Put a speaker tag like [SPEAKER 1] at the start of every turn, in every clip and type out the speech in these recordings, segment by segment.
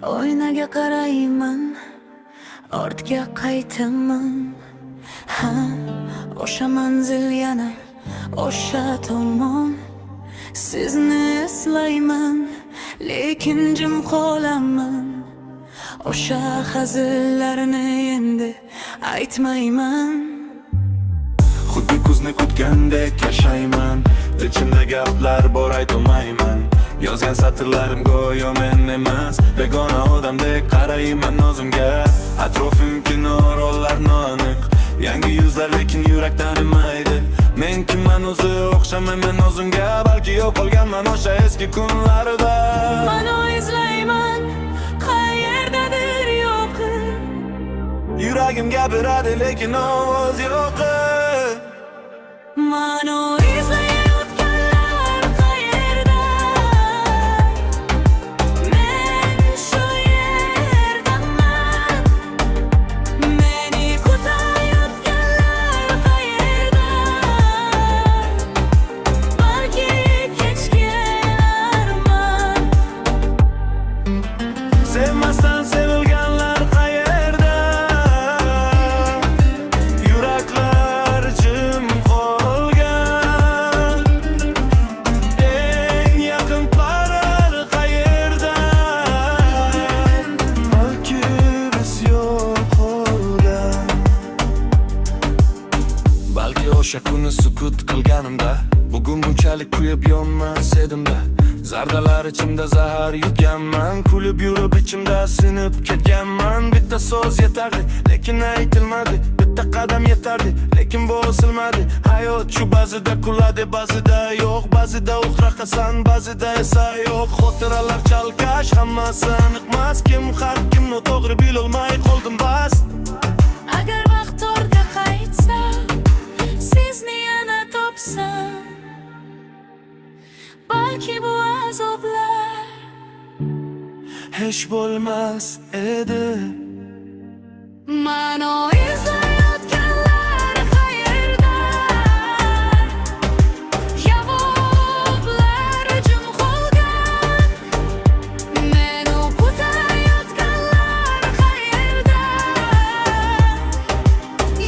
[SPEAKER 1] Oynaga qarayman, ortga qaytaman. Ha, o'sha manzil yana, o'sha tomon. Sizni eslayman, lekin jim qolaman. O'sha hazillarni endi aytmayman.
[SPEAKER 2] Xuddi kuzni kutgandek yashayman. Ichimda gaplar bor aytolmayman. Yozgan satrlarim go'yo men emas. Begona odamdek qarayman o'zimga. Atrofimki rollar noaniq. Yangi yuzlar lekin yurak tanimaydi. Men kimman o'zi o'xshamayman o'zimga. Balki yo'qolganman o'sha eski kunlarda.
[SPEAKER 1] Mani izlayman, qayerdadir yo'qi.
[SPEAKER 2] Yuragim gapiradi lekin ovoz yo'qi.
[SPEAKER 1] Mani izlayotganlar qayerda? Men shu yerdaman. Meni kutayotganlar qayerda? Balki kechganman.
[SPEAKER 2] Sevmasdan sevilganlar qayerda? Yuraklar jim qolgan. Eng yaqinlar qayerda? Balki biz yo'qolgan. Balki o'sha kuni sukut qilganimda, bugun bunchalik kuyib yonmas edimda. Zardalar ichimda zahar yutganman. Kulib yurib ichimda sinib ketganman. Bitta so'z yetardi, lekin aytilmadi. Bitta qadam yetardi, lekin bosilmadi. Hayot shu ba'zida kuladi, ba'zida yo'q. Ba'zida uxraqasan, ba'zida esa yo'q. Xotiralar chalkash, hammasi aniqmas. Kim haq, kim noto'g'ri bilolmay qoldim bas.
[SPEAKER 1] Agar vaqt ortga qaytsa, sizni yana topsam, balki bu azoblar
[SPEAKER 2] Hech bo'lmas edi.
[SPEAKER 1] Mani izlayotganlar qayerda? Javoblar jim qolgan. Meni kutayotganlar qayerda?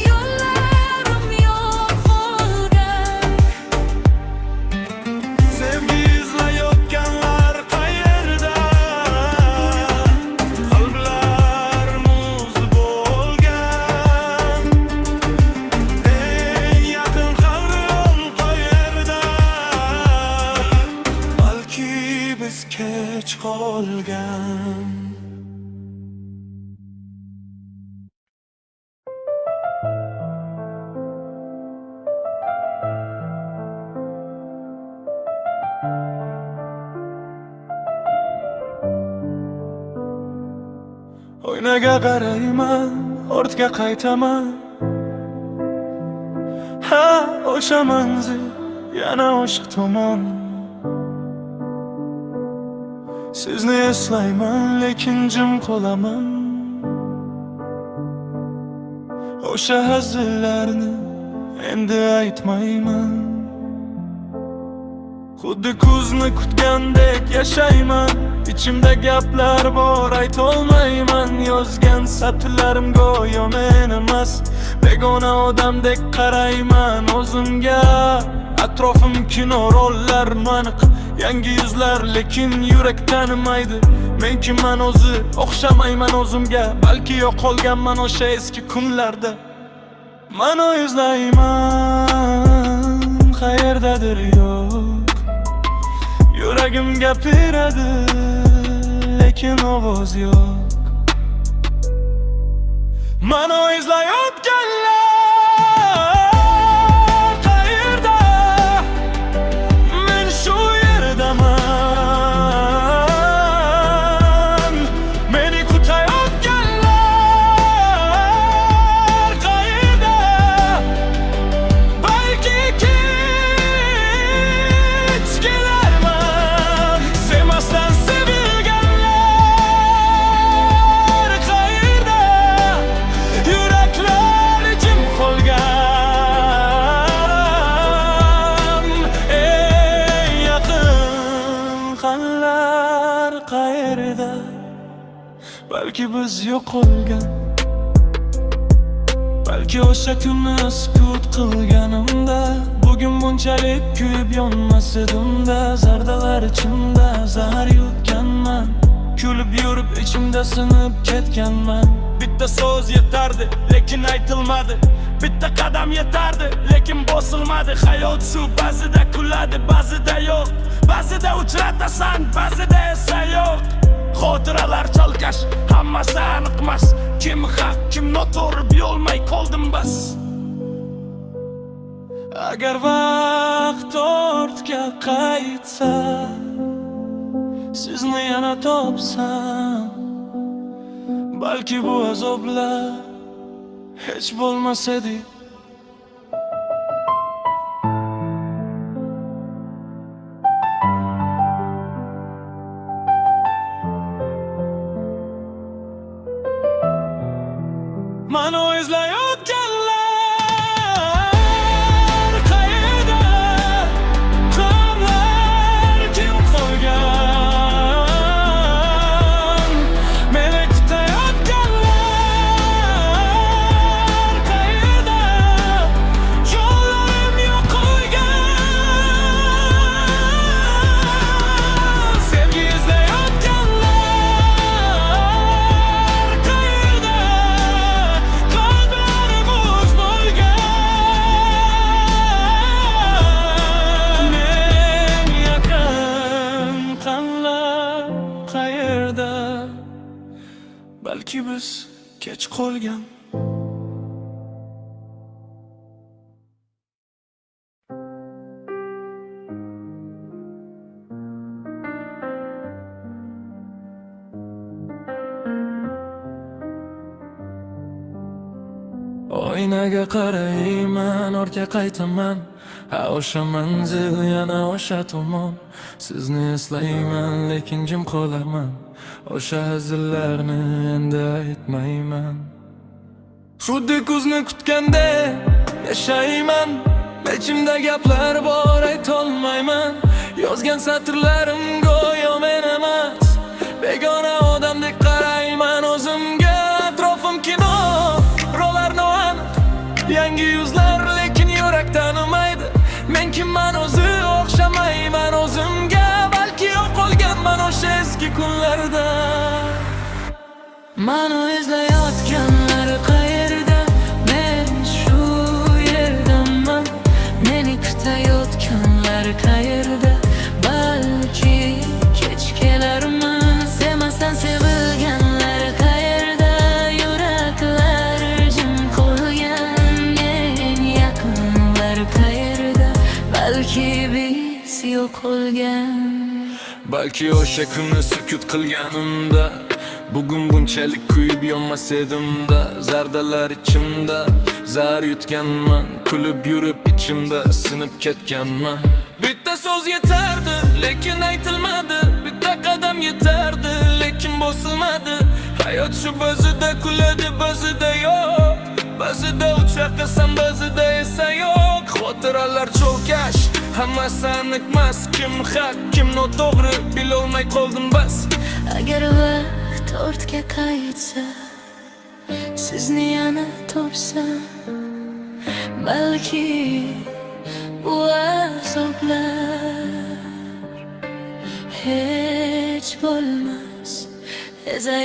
[SPEAKER 1] Yo'llarim yo'qolgan.
[SPEAKER 2] Sevgi izlayotganlar qayerda? Qalblar muz bo'lgan. Eng yaqin qabrol qayerda? Balki biz kech qolgan. Oynaga qarayman, ortga qaytaman. Ha, o'sha manzil yana o'sha tomon. Sizni eslayman, lekin jim qolaman. O'sha hazillarni endi aytmayman. Xuddi kuzni kutgandek yashayman. Ichimda gaplar bor aytolmayman. Yozgan satrlarim go'yo men emas. Begona odamdek qarayman o'zimga. Atrofim rollar noaniq. Yangi yuzlar lekin yurak tanimaydi. Men kimman o'zi o'xshamayman o'zimga. Balki yo'qolganman o'sha eski kunlarda. Mani izlayman, qayerdadir yo'q. Yuragim gapiradi, lekin ovoz yo'q. Mani izlayotganlar qayerda? Men shu yerdaman. Meni kutayotganlar qayerda? Balki kech kelarman. Sevmasdan sevilganlar qayerda? Yuraklar Balki biz yo'qolgan, balki o'sha kunni sukut qilganimda bugun bunchalik kuyib yonmas edimda. Zardalar ichimda zahar yutganman, kulib yurib ichimda sinib ketganman. Bitta so'z yetardi, lekin aytilmadi. Bitta qadam yetardi, lekin bosilmadi. Hayot shu, ba'zida kuladi, ba'zida yo'q. Ba'zida uchratasan, ba'zida esa yo'q. Xotiralar chalkash, hammasi aniqmas. Kim haq, kim noto'g'ri bilolmay qoldim bas. Agar vaqt ortga qaytsa, sizni yana topsam, balki bu azoblar hech bo'lmas edi. Mani izlayotganlar qayerda? Qollar kim qolgan? Meni kutayotganlar qayerda? Yo'llarim yo'qolgan. Sevgi izlayotganlar qayerda? Qalblarim bo'sh bo'lgan. Men yaqin qanlar qayerda? Balki biz kech qolgan. Oynaga qarayman, ortga qaytaman. Ha, o'sha manzil yana o'sha tomon. Sizni eslayman, lekin jim qolaman. O'sha hazillarni endi aytmayman. Xuddi kuzni kutganda yashayman. Ichimda gaplar bor, aytolmayman. Yozgan satrlarim go'yo men emas. Begona odamdek qarayman o'zimga. Atrofim kino, ro'larni aniq. Yangi yuzlar, lekin yurak tanimaydi. Men kimman o'zi o'xshamayman o'zimga. Balki yo'qolganman o'sha eski kunlarda. Mani izlayotganlar qayerda? Men shu yerdaman. Meni kutayotganlar qayerda? Balki kech kelarman. Sevmasdan sevilganlar qayerda? Yuraklar jim qolgan. Men yaqinlar qayerda? Balki biz yo'qolgan. Balki o'sha kunni sukut qilganimda bugun bunchalik kuyib yonmas edimda. Zardalar ichimda zahar yutganman, kulib yurib ichimda sinib ketganman. Bitta so'z yetardi, lekin aytilmadi. Bitta qadam yetardi, lekin bosilmadi. Hayot shu, ba'zida kuladi, ba'zida yo'q. Ba'zida uchratasan, ba'zida esa yo'q. Xotiralar chalkash, hammasi aniqmas. Kim haq, kim noto'g'ri bilolmay qoldim bas.
[SPEAKER 1] Agar vaqt ortga qaytsa, sizni yana topsam, balki bu azoblar hech bo'lmas edi.